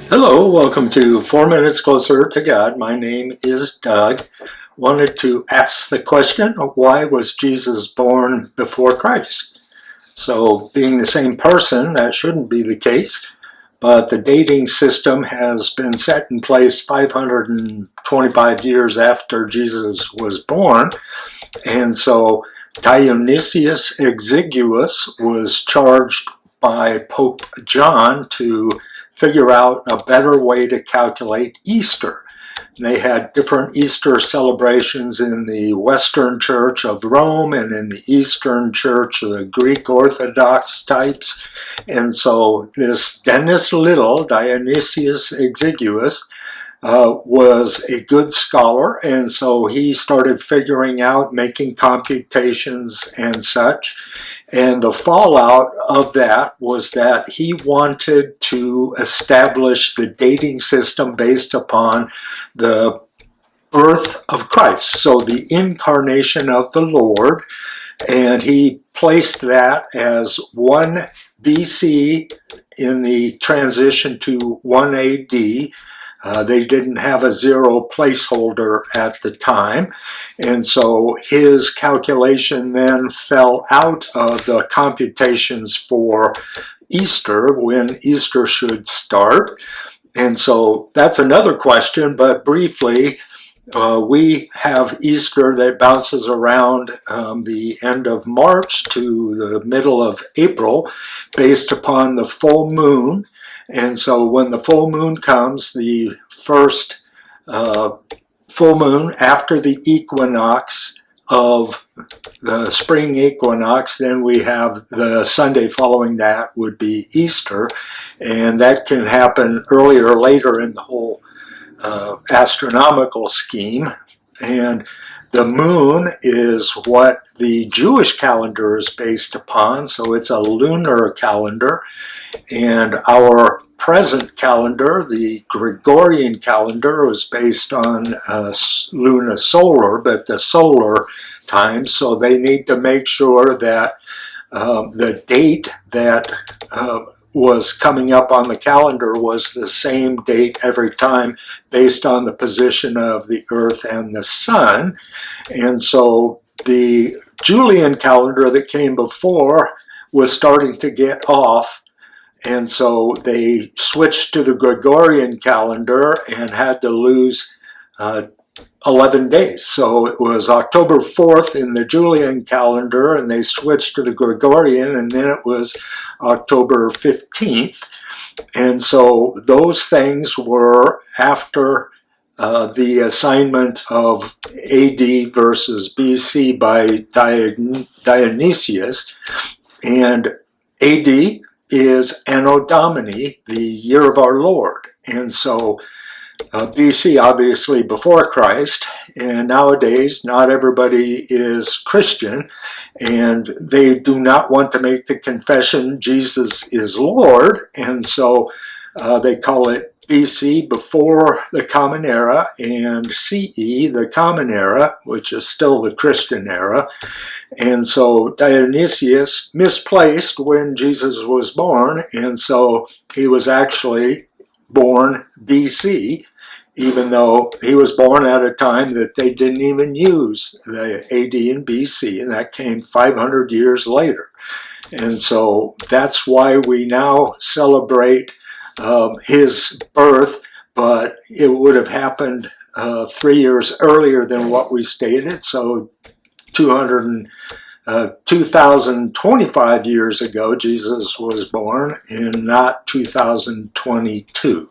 Hello, welcome to 4 Minutes Closer to God. My name is Doug. Wanted to ask the question of why was Jesus born before Christ? So, being the same person, that shouldn't be the case, but the dating system has been set in place 525 years after Jesus was born, and so Dionysius Exiguus was charged by Pope John to figure out a better way to calculate Easter. They had different Easter celebrations in the Western Church of Rome and in the Eastern Church, the Greek Orthodox types. And so this Dennis Little, Dionysius Exiguus, was a good scholar, and so he started figuring out, making computations and such. And the fallout of that was that he wanted to establish the dating system based upon the birth of Christ, so the incarnation of the Lord, and he placed that as 1 BC in the transition to 1 AD. They didn't have a zero placeholder at the time, and so his calculation then fell out of the computations for Easter, when Easter should start. And so that's another question, but briefly, we have Easter that bounces around the end of March to the middle of April based upon the full moon. And so when the full moon comes, the first full moon after the equinox of the spring equinox, then we have the Sunday following that would be Easter. And that can happen earlier or later in the whole astronomical scheme. And the moon is what the Jewish calendar is based upon, so it's a lunar calendar. And our present calendar, the Gregorian calendar, was based on lunisolar, but the solar time. So they need to make sure that the date that was coming up on the calendar was the same date every time based on the position of the Earth and the Sun. And so the Julian calendar that came before was starting to get off, and so they switched to the Gregorian calendar and had to lose 11 days. So it was October 4th in the Julian calendar, and they switched to the Gregorian, and then it was October 15th. And so those things were after the assignment of AD versus BC by Dionysius. And AD is Anno Domini, the year of our Lord. And so BC, obviously before Christ, and nowadays not everybody is Christian, and they do not want to make the confession Jesus is Lord, and so they call it BC, before the Common Era, and CE, the Common Era, which is still the Christian era. And so Dionysius misplaced when Jesus was born, and so he was actually born BC, even though he was born at a time that they didn't even use the AD and BC, and that came 500 years later. And so that's why we now celebrate his birth, but it would have happened 3 years earlier than what we stated, so 2025 years ago Jesus was born, and not 2022.